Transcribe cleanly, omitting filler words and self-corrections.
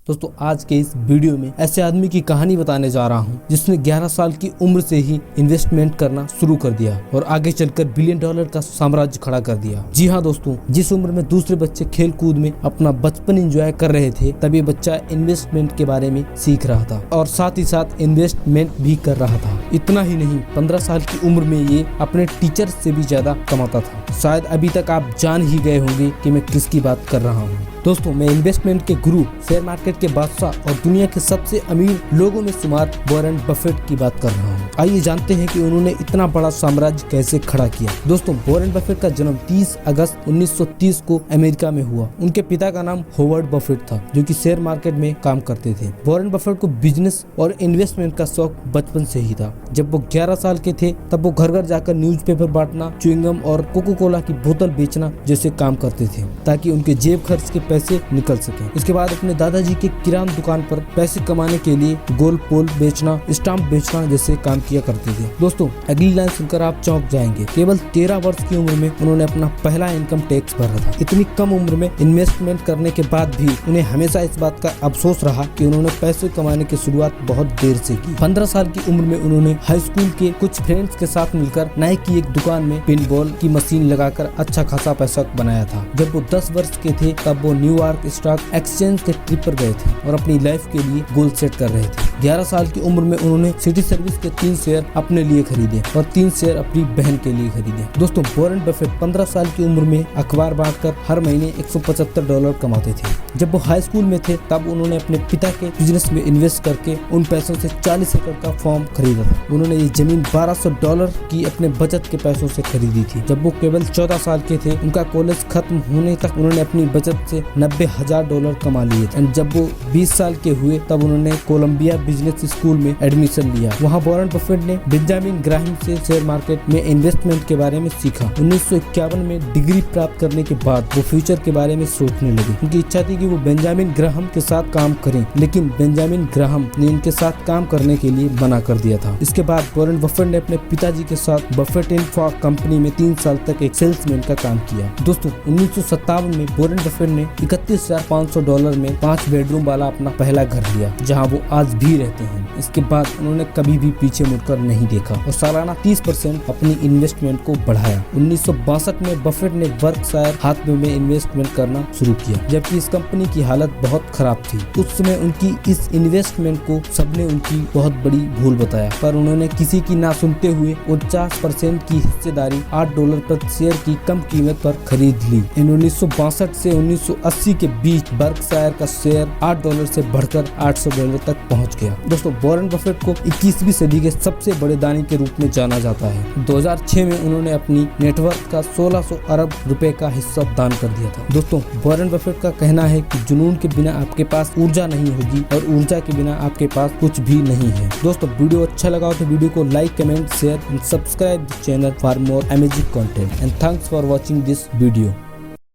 दोस्तों आज के इस वीडियो में ऐसे आदमी की कहानी बताने जा रहा हूं जिसने 11 साल की उम्र से ही इन्वेस्टमेंट करना शुरू कर दिया और आगे चलकर बिलियन डॉलर का साम्राज्य खड़ा कर दिया। जी हाँ दोस्तों, जिस उम्र में दूसरे बच्चे खेल कूद में अपना बचपन एंजॉय कर रहे थे, तब ये बच्चा इन्वेस्टमेंट के बारे में सीख रहा था और साथ ही साथ इन्वेस्टमेंट भी कर रहा था। इतना ही नहीं, 15 साल की उम्र में ये अपने टीचर से भी ज्यादा कमाता था। शायद अभी तक आप जान ही गए होंगे कि मैं किसकी बात कर रहा हूँ। दोस्तों मैं इन्वेस्टमेंट के गुरु, शेयर मार्केट के बादशाह और दुनिया के सबसे अमीर लोगों में शुमार वॉरेन बफेट की बात कर रहा हूँ। आइए जानते हैं कि उन्होंने इतना बड़ा साम्राज्य कैसे खड़ा किया। दोस्तों वॉरेन बफेट का जन्म 30 अगस्त 1930 को अमेरिका में हुआ। उनके पिता का नाम होवर्ड बफेट था, जो कि शेयर मार्केट में काम करते थे। वॉरेन बफेट को बिजनेस और इन्वेस्टमेंट का शौक बचपन से ही था। जब वो 11 साल के थे तब वो घर घर जाकर न्यूज़पेपर बांटना, च्युइंगम और कोको कोला की बोतल बेचना जैसे काम करते थे, ताकि उनके जेब खर्च के पैसे निकल सके। इसके बाद अपने दादाजी के किराना दुकान पर पैसे कमाने के लिए गोल पोल बेचना, स्टाम्प बेचना जैसे काम किया करते थे। दोस्तों अगली लाइन सुनकर आप चौंक जाएंगे। केवल 13 वर्ष की उम्र में उन्होंने अपना पहला इनकम टैक्स भरा था। इतनी कम उम्र में इन्वेस्टमेंट करने के बाद भी उन्हें हमेशा इस बात का अफसोस रहा कि उन्होंने पैसे कमाने की शुरुआत बहुत देर से की। 15 साल की उम्र में उन्होंने हाई स्कूल के कुछ फ्रेंड्स के साथ मिलकर नाई की एक दुकान में पिन बॉल की मशीन लगाकर अच्छा खासा पैसा बनाया था। जब वो 10 वर्ष के थे तब वो न्यूयॉर्क स्टॉक एक्सचेंज के ट्रिप पर गए थे और अपनी लाइफ के लिए गोल सेट कर रहे थे। 11 साल की उम्र में उन्होंने सिटी सर्विस के 3 शेयर अपने लिए खरीदे और 3 शेयर अपनी बहन के लिए खरीदे। दोस्तों वॉरेन बफेट 15 साल की उम्र में अखबार बांटकर हर महीने $175 कमाते थे। जब वो हाई स्कूल में थे तब उन्होंने अपने पिता के बिजनेस में इन्वेस्ट करके उन पैसों से 40 एकड़ का फार्म खरीदा था। उन्होंने ये जमीन $1200 की अपने बचत के पैसों से खरीदी थी। जब वो केवल 14 साल के थे, उनका कॉलेज खत्म होने तक उन्होंने अपनी बचत से $90,000 कमा लिए थे। जब वो 20 साल के हुए तब उन्होंने कोलंबिया बिजनेस स्कूल में एडमिशन लिया। वहाँ वॉरेन बफेट ने बेंजामिन ग्राहम से शेयर मार्केट में इन्वेस्टमेंट के बारे में सीखा। 1951 में डिग्री प्राप्त करने के बाद वो फ्यूचर के बारे में सोचने लगे। उनकी इच्छा थी कि वो बेंजामिन ग्राहम के साथ काम करें, लेकिन बेंजामिन ग्राहम ने उनके साथ काम करने के लिए मना कर दिया था। इसके बाद वॉरेन बफेट ने अपने पिताजी के साथ बफेट एंड फॉक कंपनी में 3 साल तक एक सेल्समैन का काम किया। दोस्तों 1957 में वॉरेन बफेट ने $31,500 में 5 बेडरूम वाला अपना पहला घर लिया, जहां वो आज भी रहते हैं। इसके बाद उन्होंने कभी भी पीछे मुड़कर नहीं देखा और सालाना 30% अपनी इन्वेस्टमेंट को बढ़ाया। 1962 में बफेट ने बर्कशायर हाथवे में इन्वेस्टमेंट करना शुरू किया, जबकि इस कंपनी की हालत बहुत खराब थी। उस समय उनकी इस इन्वेस्टमेंट को सबने उनकी बहुत बड़ी भूल बताया, पर उन्होंने किसी की ना सुनते हुए 49% की हिस्सेदारी $8 प्रति शेयर की कम कीमत पर खरीद ली। 1962 से 1980 के बीच बर्कशायर का शेयर $8 से बढ़कर $800 तक पहुंच गया। दोस्तों वॉरेन बफेट को 21वीं सदी के सबसे बड़े दानी के रूप में जाना जाता है। 2006 में उन्होंने अपनी नेटवर्क का 1600 अरब रुपए का हिस्सा दान कर दिया था। दोस्तों वॉरेन बफेट का कहना है कि जुनून के बिना आपके पास ऊर्जा नहीं होगी और ऊर्जा के बिना आपके पास कुछ भी नहीं है। दोस्तों वीडियो अच्छा लगा तो वीडियो को like, comment, share and subscribe the channel for more amazing content and thanks for watching this video.